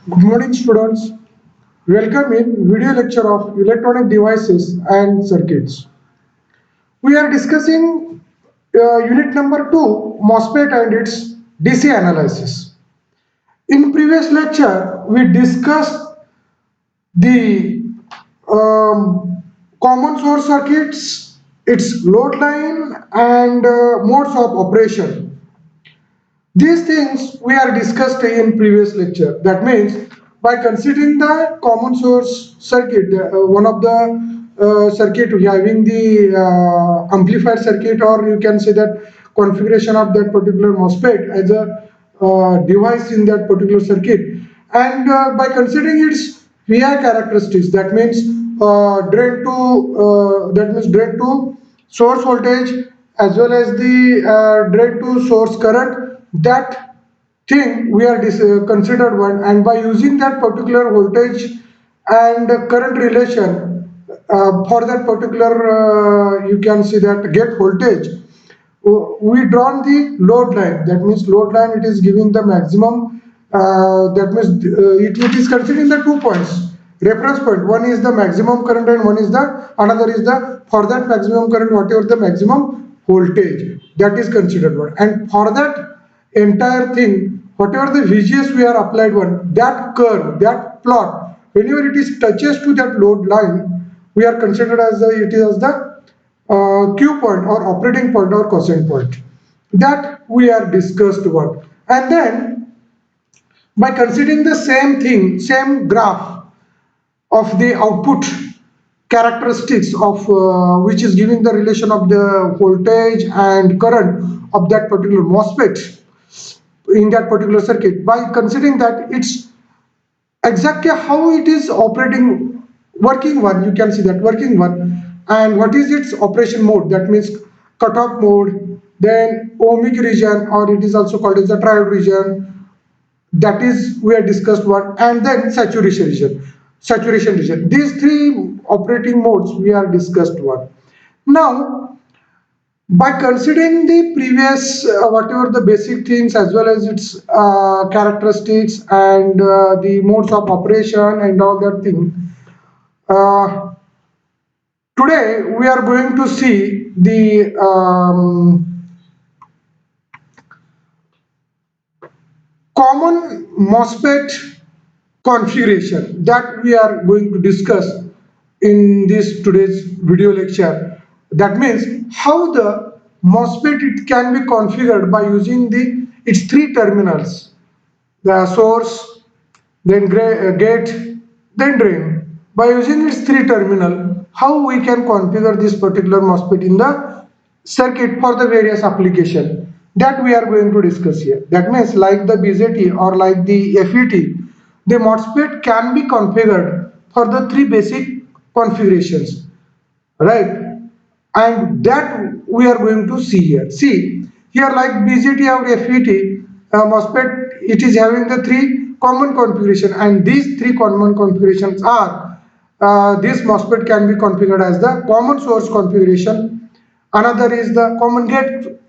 Good morning, students. Welcome in video lecture of electronic devices and circuits. We are discussing unit number 2, MOSFET and its DC analysis. In previous lecture, we discussed the common source circuits, its load line, and modes of operation. These things we are discussed in previous lecture. That means by considering the common source circuit, one of the circuit having the amplifier circuit, or you can say that configuration of that particular MOSFET as a device in that particular circuit, and by considering its VI characteristics, that means drain to source voltage as well as the drain to source current, that thing we are considered one, and by using that particular voltage and current relation for that particular you can see that gate voltage, we drawn the load line. That means load line, it is giving the maximum, that means it is considering the 2 points reference point. One is the maximum current and one is the another is the, for that maximum current, whatever the maximum voltage, that is considered one. And for that entire thing, whatever the VGS we are applied one, that curve, that plot, whenever it is touches to that load line, we are considered as it is as the Q point or operating point or quotient point. That we are discussed one. And then by considering the same thing, same graph of the output characteristics of which is giving the relation of the voltage and current of that particular MOSFET in that particular circuit, by considering that it's exactly how it is operating, working one, you can see that working one, and what is its operation mode, that means cutoff mode, then ohmic region, or it is also called as the triode region, that is we are discussed one, and then saturation region, these three operating modes we are discussed one. Now by considering the previous whatever the basic things as well as its characteristics and the modes of operation and all that thing, uh, today we are going to see the common MOSFET configuration that we are going to discuss in this today's video lecture. That means how the MOSFET it can be configured by using the its three terminals, the source, then gate, then drain. By using its three terminal, how we can configure this particular MOSFET in the circuit for the various application, that we are going to discuss here. That means like the BJT or like the FET, the MOSFET can be configured for the three basic configurations, right? And that we are going to see here. See here, like BJT or FET, MOSFET, it is having the three common configuration, and these three common configurations are this MOSFET can be configured as the common source configuration, another is the common gate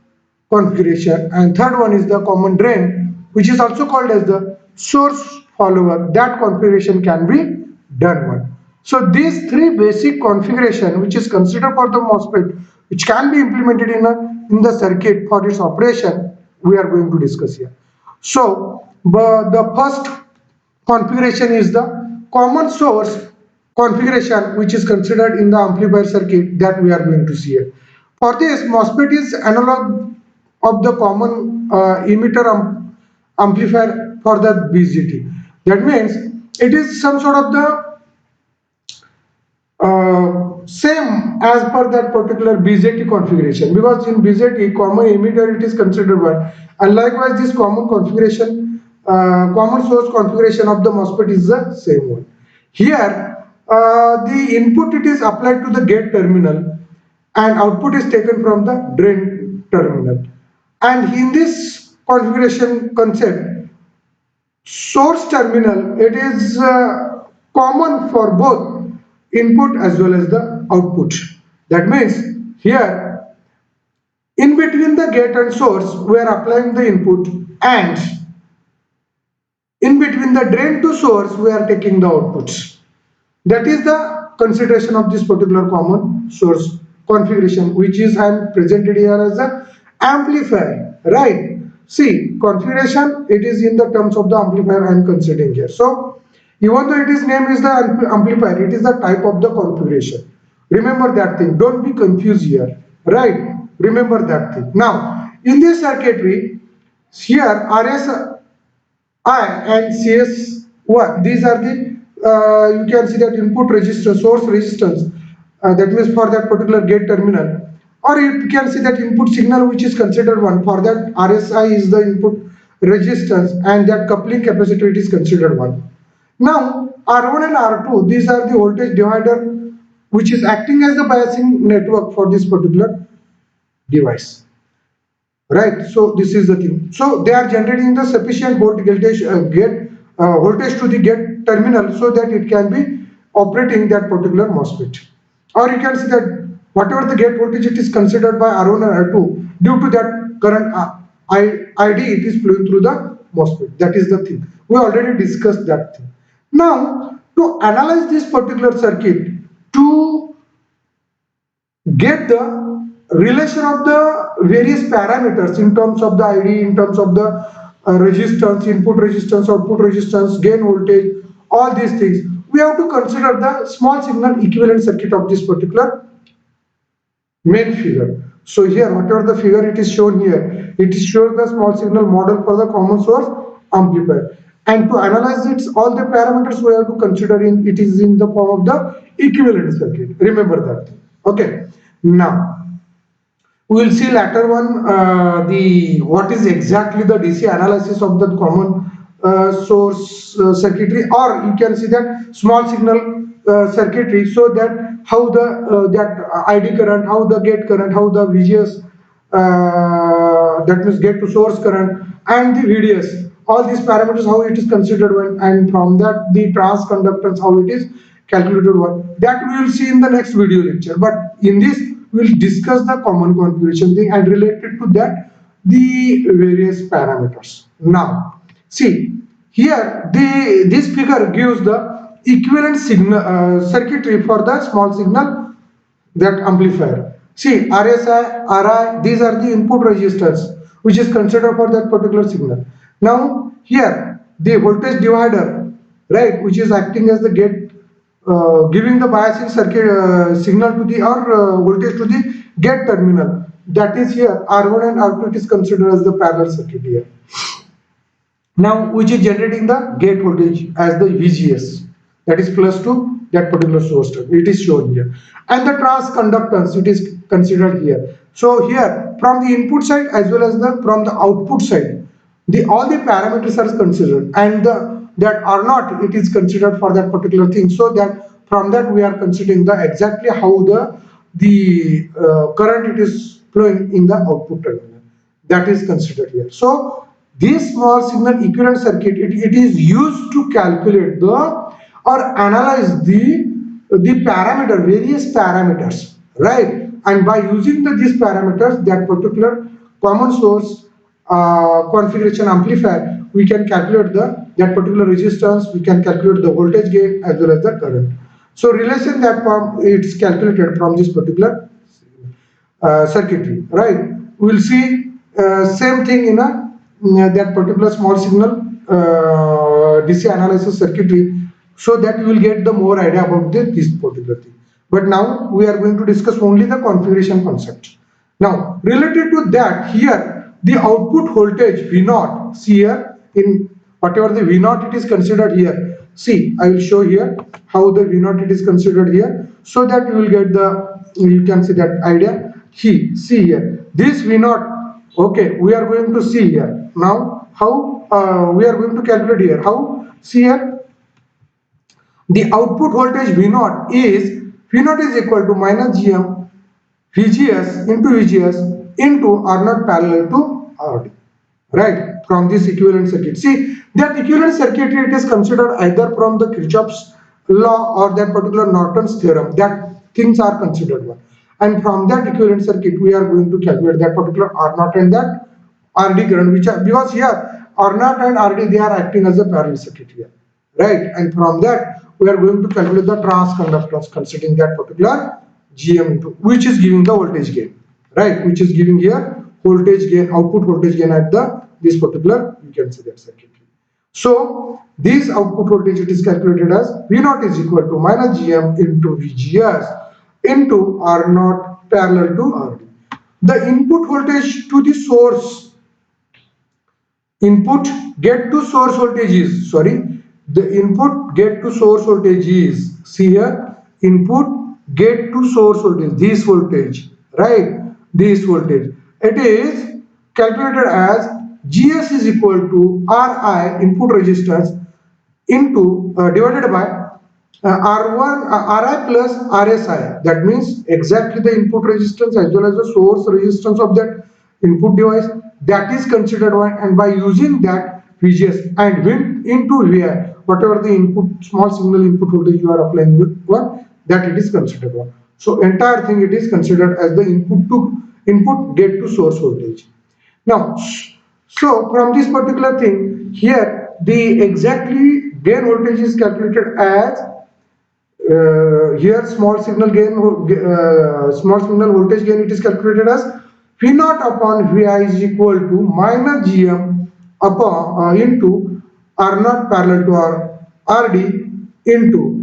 configuration, and third one is the common drain, which is also called as the source follower. That configuration can be done one. So these three basic configuration which is considered for the MOSFET, which can be implemented in the circuit for its operation, we are going to discuss here. So the first configuration is the common source configuration, which is considered in the amplifier circuit, that we are going to see here. For this, MOSFET is analog of the common emitter amplifier for the BJT. That means it is some sort of the same as per that particular BJT configuration, because in BJT common emitter it is considered one, and likewise this common configuration, common source configuration of the MOSFET is the same one. Here the input it is applied to the gate terminal and output is taken from the drain terminal, and in this configuration concept, source terminal it is common for both input as well as the output. That means here in between the gate and source we are applying the input, and In between the drain to source, we are taking the outputs. That is the consideration of this particular common source configuration, which is I am presented here as a amplifier, right? See, configuration, it is in the terms of the amplifier I am considering here. So, even though it is name is the amplifier, it is the type of the configuration. Remember that thing. Don't be confused here, right? Remember that thing. Now, in this circuitry, here RS I and CS1, these are the, you can see that input resistance, source resistance, that means for that particular gate terminal, or you can see that input signal which is considered one, for that RSI is the input resistance and that coupling capacitor it is considered one. Now R1 and R2, these are the voltage divider which is acting as the biasing network for this particular device. Right, so this is the thing. So they are generating the sufficient voltage voltage to the gate terminal so that it can be operating that particular MOSFET. Or you can see that whatever the gate voltage it is considered by R1 and R2, due to that current ID it is flowing through the MOSFET. That is the thing. We already discussed that thing. Now to analyze this particular circuit, to get the relation of the various parameters in terms of the ID, in terms of the resistance, input resistance, output resistance, gain voltage, all these things, we have to consider the small signal equivalent circuit of this particular main figure. So here, whatever the figure it is shown here, it shows the small signal model for the common source amplifier. And to analyze it, all the parameters we have to consider in it is in the form of the equivalent circuit. Remember that. Okay. Now we will see later one the what is exactly the DC analysis of the common source circuitry, or you can see that small signal circuitry, so that how the that ID current, how the gate current, how the VGS, that means gate to source current, and the VDS, all these parameters how it is considered when, and from that the transconductance how it is calculated one, that we will see in the next video lecture. But in this we will discuss the common configuration thing and related to that the various parameters. Now see here this figure gives the equivalent signal circuitry for the small signal that amplifier. See RSI, RI, these are the input resistors which is considered for that particular signal. Now here the voltage divider, right, which is acting as the gate, giving the biasing circuit signal to the or voltage to the gate terminal, that is here R1 and R2, it is considered as the parallel circuit here. Now which is generating the gate voltage as the VGS, that is plus to that particular source term, it is shown here, and the transconductance it is considered here. So here from the input side as well as the from the output side, the all the parameters are considered, and the that are not, it is considered for that particular thing, so that from that we are considering the exactly how the current it is flowing in the output terminal, that is considered here. So this small signal equivalent circuit it is used to calculate the or analyze the parameter, various parameters, right, and by using these parameters, that particular common source configuration amplifier, we can calculate that particular resistance, we can calculate the voltage gain as well as the current. So relation that form it's calculated from this particular circuitry, right? We'll see same thing in a that particular small signal DC analysis circuitry, so that you will get the more idea about this particular thing. But now we are going to discuss only the configuration concept. Now related to that, here the output voltage V0, see here in whatever the V0 it is considered here. See, I will show here how the V0 it is considered here, so that you will get the, you can see that idea. See here this V0, okay, we are going to see here now how we are going to calculate here how. See here the output voltage V0 is equal to minus Gm VGS into VGS into R0 parallel to RD, right, from this equivalent circuit. See that equivalent circuit it is considered either from the Kirchhoff's law or that particular Norton's theorem, that things are considered one, and from that equivalent circuit we are going to calculate that particular R0 and that RD current, which are, because here R naught and RD, they are acting as a parallel circuit here, right? And from that, we are going to calculate the transconductance considering that particular GM into, which is giving the voltage gain, right? Which is giving here voltage gain, output voltage gain at the this particular, you can see that circuit. So this output voltage, it is calculated as V naught is equal to minus GM into VGS into R naught parallel to RD. The input voltage to the source, input get to source voltage is, sorry, the input get to source voltage is, see here, input get to source voltage, this voltage, right, this voltage, it is calculated as GS is equal to Ri, input resistance, into divided by R1 Ri plus RSI. That means exactly the input resistance as well as the source resistance of that input device, that is considered one, and by using that VGS and when into VI, whatever the input small signal input voltage you are applying with one, that it is considered one. So entire thing it is considered as the input get to source voltage. Now, so from this particular thing here, the exactly gain voltage is calculated as here small signal gain, small signal voltage gain, it is calculated as V naught upon Vi is equal to minus Gm upon into R naught parallel to RD into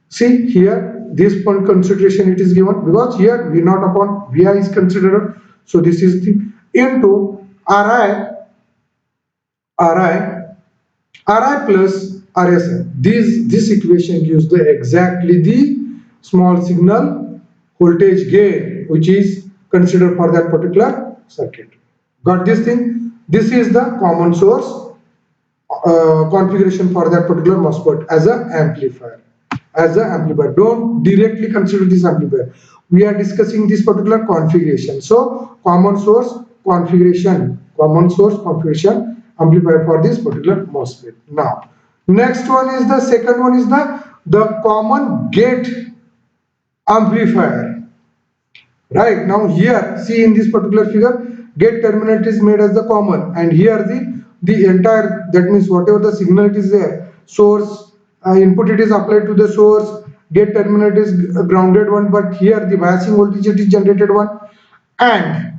see here this point consideration it is given because here V naught upon Vi is considered, so this is the into Ri plus RSI. This equation gives the exactly the small signal voltage gain which is considered for that particular circuit. Got this thing? This is the common source configuration for that particular MOSFET as an amplifier. As an amplifier, don't directly consider this amplifier. We are discussing this particular configuration. So common source configuration amplifier for this particular MOSFET. Now, next one is the second one is the common gate amplifier. Right now here, see in this particular figure, gate terminal is made as the common, and here the entire, that means whatever the signal it is there, source input it is applied to the source, gate terminal is grounded one, but here the biasing voltage it is generated one, and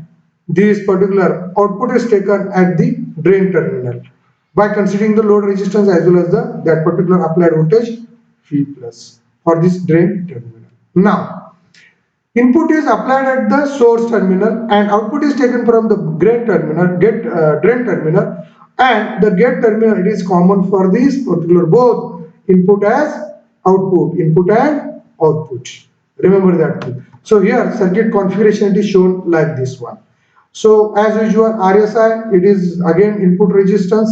this particular output is taken at the drain terminal by considering the load resistance as well as that particular applied voltage V plus for this drain terminal. Now, input is applied at the source terminal and output is taken from the drain terminal, drain terminal, and the gate terminal it is common for this particular both input as output, input and output. Remember that thing. So here circuit configuration it is shown like this one. So as usual, RSI it is again input resistance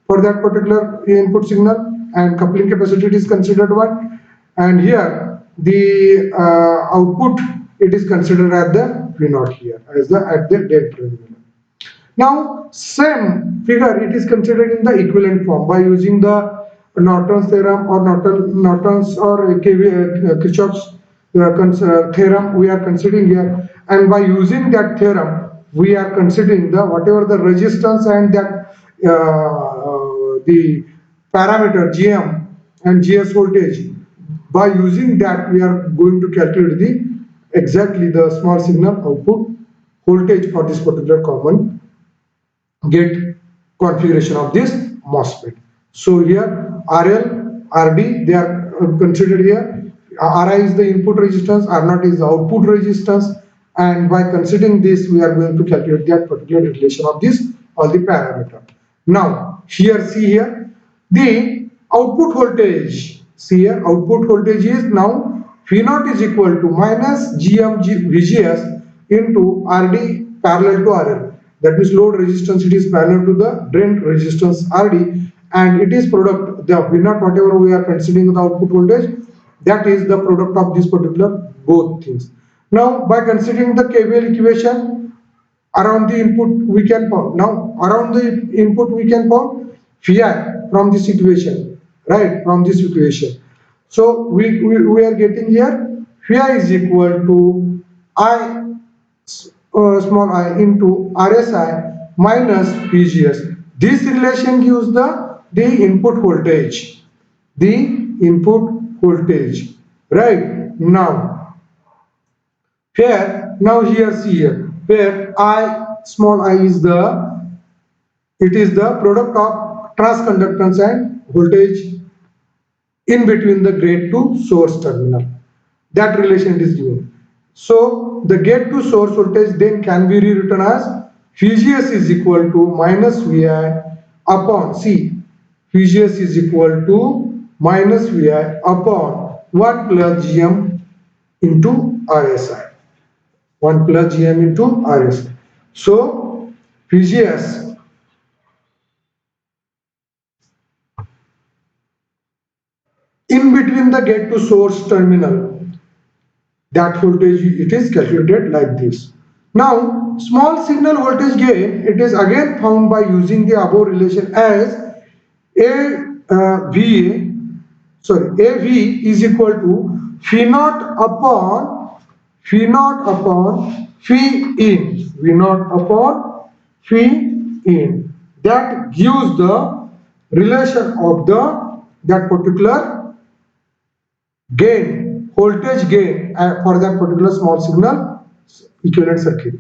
for that particular input signal, and coupling capacity it is considered one, and here the output it is considered at the V naught here as at the drain terminal. Now same figure it is considered in the equivalent form by using the Norton's theorem or Norton's or Kirchhoff's theorem we are considering here, and by using that theorem we are considering the whatever the resistance and that the parameter GM and GS voltage. By using that we are going to calculate the exactly the small signal output voltage for this particular common gate configuration of this MOSFET. So here RL, RD they are considered here. Ri is the input resistance, R naught is the output resistance, and by considering this we are going to calculate that particular relation of this all the parameter. Now here see here the output voltage, see here output voltage is now V naught is equal to minus VGS into RD parallel to RL. That means load resistance it is parallel to the drain resistance RD, and it is product the V naught whatever we are considering the output voltage, that is the product of this particular both things. Now by considering the KVL equation around the input we can found. Now around the input we can found Vi from this equation, right, from this equation. So we are getting here Vi is equal to I small I into RSI minus VGS. This relation gives the input voltage. The input voltage. Right? Now, here see here, where I, small I is it is the product of transconductance and voltage in between the gate to source terminal. That relation is given. So the gate to source voltage then can be rewritten as VGS is equal to minus VI upon C. VGS is equal to minus VI upon 1 plus GM into RSI. 1 plus GM into RSI. So VGS in between the gate to source terminal, that voltage it is calculated like this. Now small signal voltage gain, it is again found by using the above relation as AV is equal to Phi naught upon Phi in. That gives the relation of that particular gain, voltage gain for that particular small signal equivalent circuit.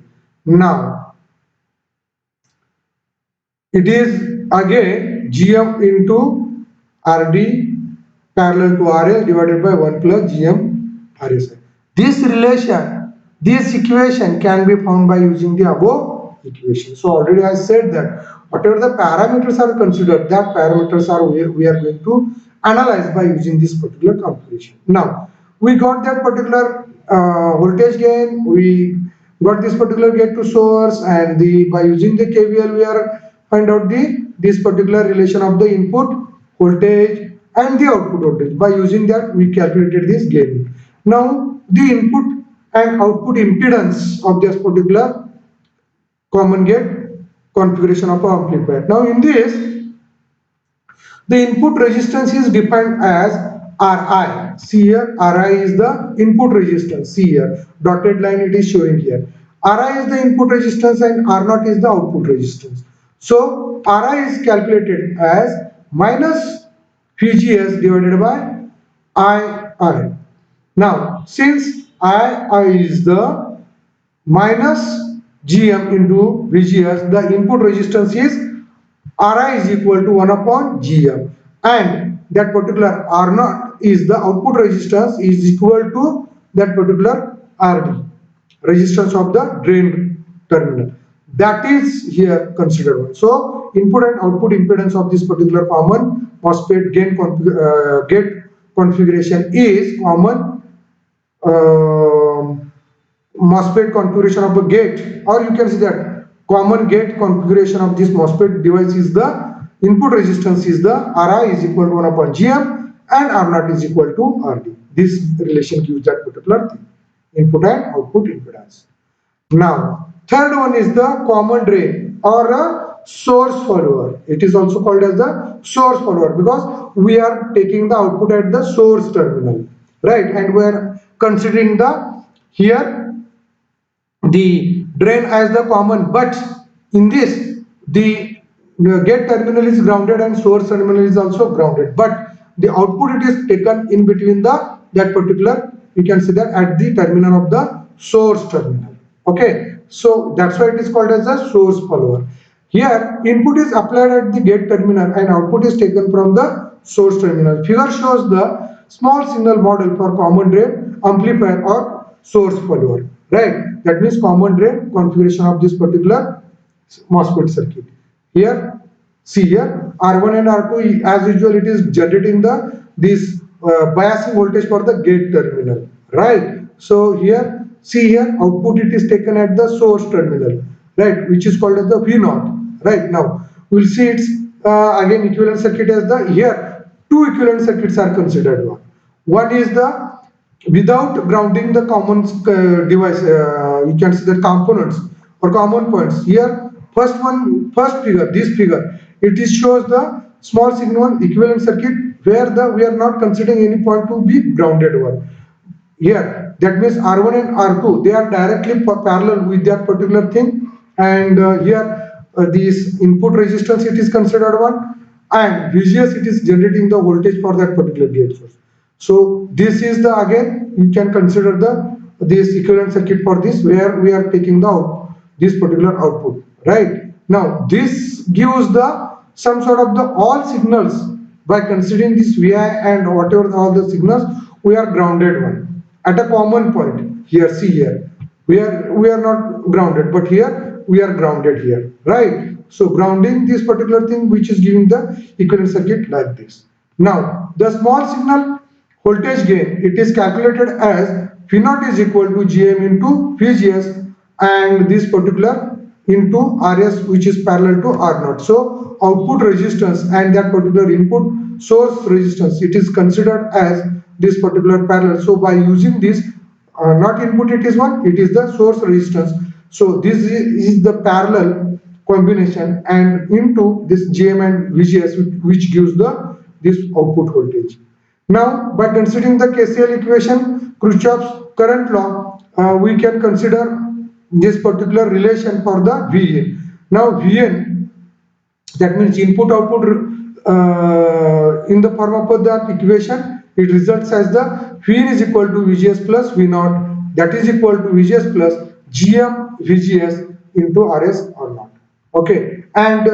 Now it is again GM into RD parallel to RL divided by 1 plus GM RSI. This relation, this equation can be found by using the above equation. So already I said that whatever the parameters are considered, that parameters are we are going to analyze by using this particular configuration. Now we got that particular voltage gain, we got this particular gate to source, and by using the KVL we are find out this particular relation of the input voltage and the output voltage. By using that we calculated this gain. Now the input and output impedance of this particular common gate configuration of our amplifier. Now in this, the input resistance is defined as Ri. See here, Ri is the input resistance. See here, dotted line it is showing here. Ri is the input resistance and R0 is the output resistance. So Ri is calculated as minus VGS divided by I. Now since I is the minus GM into VGS, the input resistance is Ri is equal to 1 upon GM, and that particular R0 is the output resistance is equal to that particular RD, resistance of the drain terminal. That is here considered. So input and output impedance of this particular common MOSFET gate configuration is common MOSFET configuration of a gate, or you can see that common gate configuration of this MOSFET device is the input resistance is the Ri is equal to 1 upon GM and R0 is equal to RD. This relation gives that particular thing, input and output impedance. Now third one is the common drain or a source follower. It is also called as the source follower because we are taking the output at the source terminal, right? And we are considering here the drain as the common, but in this the gate terminal is grounded and source terminal is also grounded, but the output it is taken in between that particular, you can see that at the terminal of the source terminal. Okay, so that's why it is called as a source follower. Here input is applied at the gate terminal and output is taken from the source terminal. Figure shows the small signal model for common drain amplifier or source follower, right? That means common drain configuration of this particular MOSFET circuit. Here, see here, R1 and R2 as usual it is generating this biasing voltage for the gate terminal, right? So here, see here, output it is taken at the source terminal, right, which is called as the V0, right? Now we'll see its again equivalent circuit as here two equivalent circuits are considered. One is the without grounding the common device, you can see the components or common points. Here first figure, this figure, it is shows the small signal equivalent circuit where we are not considering any point to be grounded one. Here that means R1 and R2 they are directly parallel with that particular thing, and here this input resistance it is considered one, and VGS it is generating the voltage for that particular gate source. So this is the, again you can consider the this equivalent circuit for this, where we are taking the this particular output, right? Now this gives the some sort of the all signals. By considering this Vi and whatever all the signals, we are grounded one at a common point here. See here, we are not grounded, but here we are grounded here, right? So grounding this particular thing, which is giving the equivalent circuit like this. Now the small signal voltage gain, it is calculated as V naught is equal to Gm into VGS, and this particular into Rs, which is parallel to R naught. So output resistance and that particular input source resistance, it is considered as this particular parallel. So by using this, not input it is one, it is the source resistance. So this is the parallel combination, and into this Gm and VGS, which gives the this output voltage. Now by considering the KCL equation, Kirchhoff's current law, we can consider this particular relation for the Vn. Now Vn, that means input output, in the form of that equation, it results as the Vn is equal to VGS plus V naught, that is equal to VGS plus Gm VGS into Rs or not. Okay, and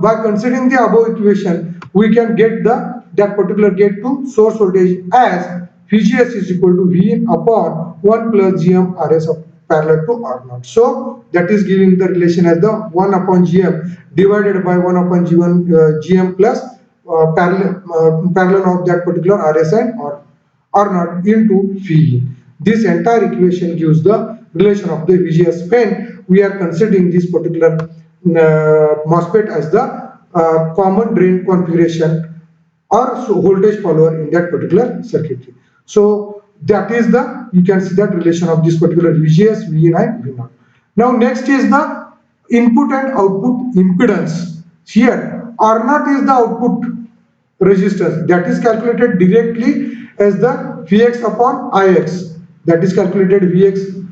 by considering the above equation, we can get the that particular gate to source voltage as VGS is equal to V upon 1 plus Gm Rs of parallel to R naught. So that is giving the relation as the 1 upon Gm divided by 1 upon Gm plus parallel of that particular Rs and R naught into V. This entire equation gives the relation of the VGS when we are considering this particular MOSFET as the common drain configuration or voltage follower in that particular circuitry. So that is the, you can see that relation of this particular VGS, Vin and V0. Now next is the input and output impedance. Here R0 is the output resistance, that is calculated directly as the Vx upon Ix, that is calculated Vx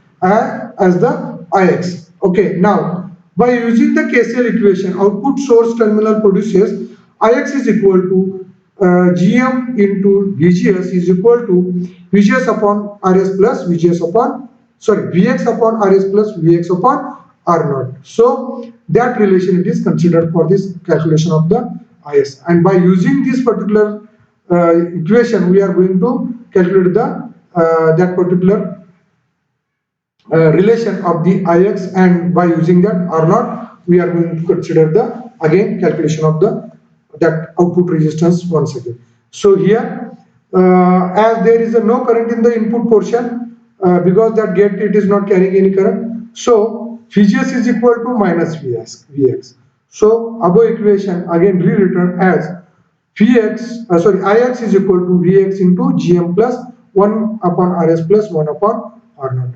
as the Ix. Okay, now by using the KCL equation, output source terminal produces Ix is equal to Gm into VGS is equal to VGS upon Rs plus VGS upon, Vx upon Rs plus Vx upon R0. So that relation it is considered for this calculation of the Is, and by using this particular equation, we are going to calculate the that particular relation of the Ix, and by using that R0, we are going to consider the again calculation of the that output resistance once again. So here, as there is no current in the input portion, because that gate it is not carrying any current, so VGS is equal to minus Vx. So above equation again rewritten as Ix is equal to Vx into Gm plus 1 upon Rs plus 1 upon R0.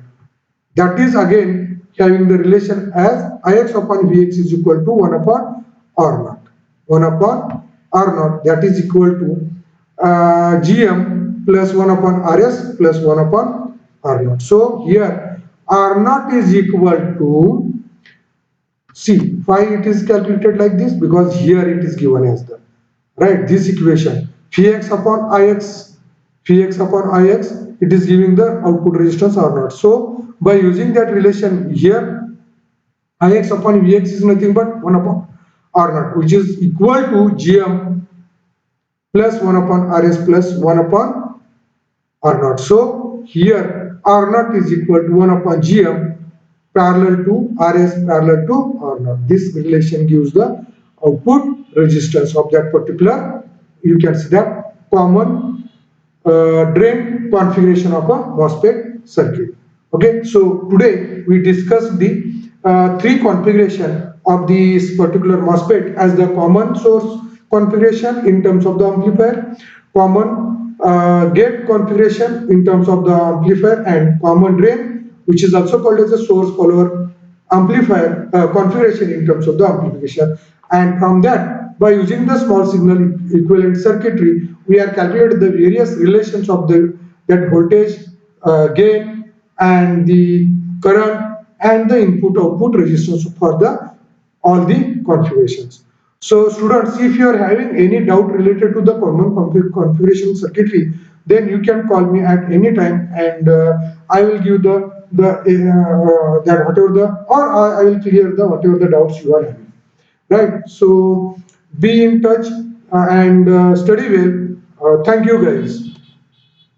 That is again having the relation as Ix upon Vx is equal to 1 upon R0. 1 upon R0, that is equal to Gm plus 1 upon Rs plus 1 upon R0. So here R0 is equal to, see why it is calculated like this, because here it is given as the, right, this equation Vx upon Ix, it is giving the output resistance R0. So by using that relation here, Ix upon Vx is nothing but 1 upon R0, which is equal to Gm plus 1 upon Rs plus 1 upon R0. So here R0 is equal to 1 upon Gm parallel to Rs parallel to R0. This relation gives the output resistance of that particular, you can see that common drain configuration of a MOSFET circuit. Okay, so today we discussed the three configuration of this particular MOSFET as the common source configuration in terms of the amplifier, common gate configuration in terms of the amplifier, and common drain, which is also called as a source follower amplifier configuration in terms of the amplification. And from that, by using the small signal equivalent circuitry, we are calculating the various relations of that voltage gain and the current and the input output resistance for the all the configurations. So students, if you are having any doubt related to the common configuration circuitry, then you can call me at any time, and I will give the that whatever the, or I will clear the whatever the doubts you are having. Right. So be in touch and study well. Thank you guys.